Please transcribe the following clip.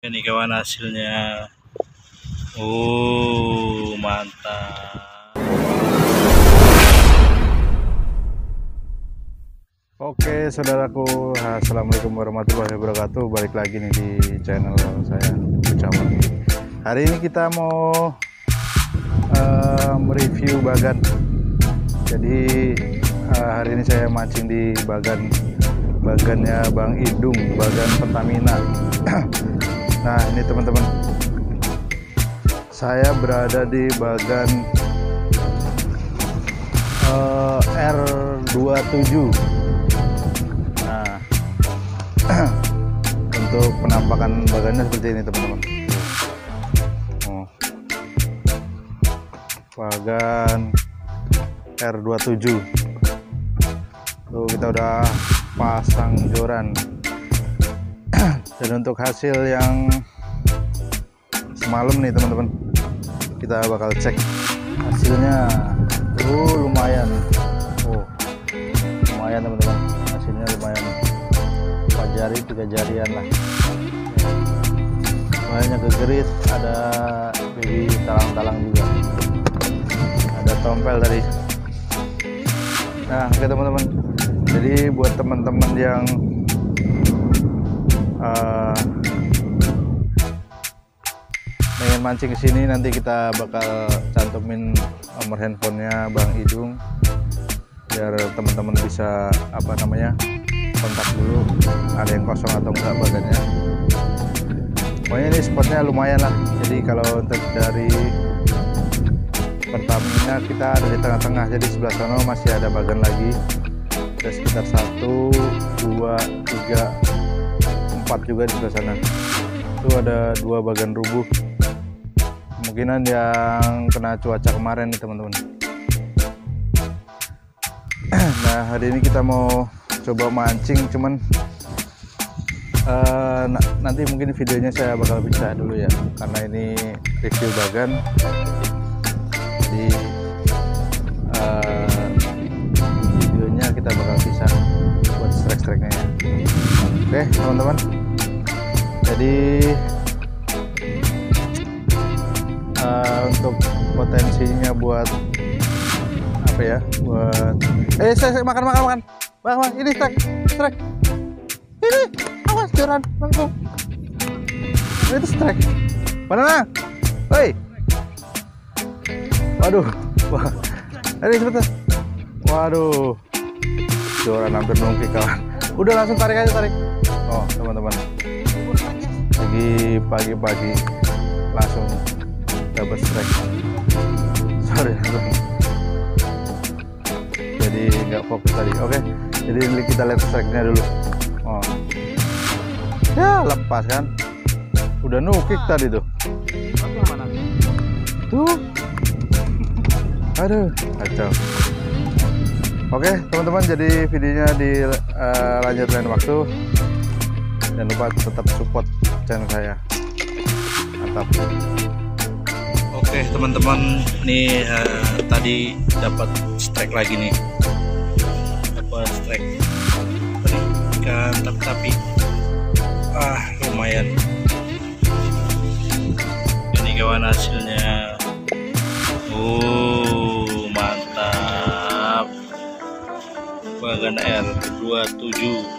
Ini kawan hasilnya. Mantap. Oke saudaraku, assalamualaikum warahmatullahi wabarakatuh. Balik lagi nih di channel saya, Ucapan. Hari ini kita mau mereview bagan. Jadi hari ini saya mancing di bagannya Bang Idung, bagan Pertamina. Nah ini teman-teman, saya berada di bagan R27. Nah untuk penampakan bagannya seperti ini teman-teman. Bagan R27 tuh kita udah pasang joran. Dan untuk hasil yang semalam nih teman-teman, kita bakal cek hasilnya. Lumayan, lumayan teman-teman, hasilnya lumayan, 4 jari 3 jarian lah. Banyak kegerit, ada baby talang-talang juga, ada tompel tadi. Nah oke teman-teman, jadi buat teman-teman yang pengen mancing ke sini, nanti kita bakal cantumin nomor handphonenya Bang Idung biar teman-teman bisa kontak dulu ada yang kosong atau enggak bagannya. Pokoknya ini spotnya lumayan lah. Jadi kalau untuk dari Pertamina kita ada di tengah-tengah, jadi sebelah sana masih ada bagan lagi, ada sekitar 1, 2, 3, 4 juga di sebelah sana. Itu ada 2 bagan rubuh, kemungkinan yang kena cuaca kemarin nih teman-teman. Nah hari ini kita mau coba mancing, cuman nanti mungkin videonya saya bakal pisah dulu ya, karena ini review bagan. Jadi videonya kita bakal pisah buat strike-strike-nya ya. Oke teman-teman, jadi untuk potensinya buat apa ya, buat saya makan bang, ini strike ini, awas joran bang, itu strike mana, woi, waduh, wah, ini sebentar, waduh, joran hampir nungki kawan. Udah langsung tarik aja, tarik. Oh teman-teman, lagi pagi-pagi langsung dapat strike. Sorry jadi nggak fokus tadi. Oke, jadi kita lihat strike-nya dulu. Oh ya, lepas kan, udah nukik tadi tuh. Aduh kacau. Oke teman-teman, jadi videonya lanjut lain waktu. Jangan lupa tetap support channel saya. Mantap. Oke teman-teman, nih tadi dapat strike lagi nih, dapat strike ikan tapi lumayan. Ini kawan hasilnya. Mantap, bagan R27.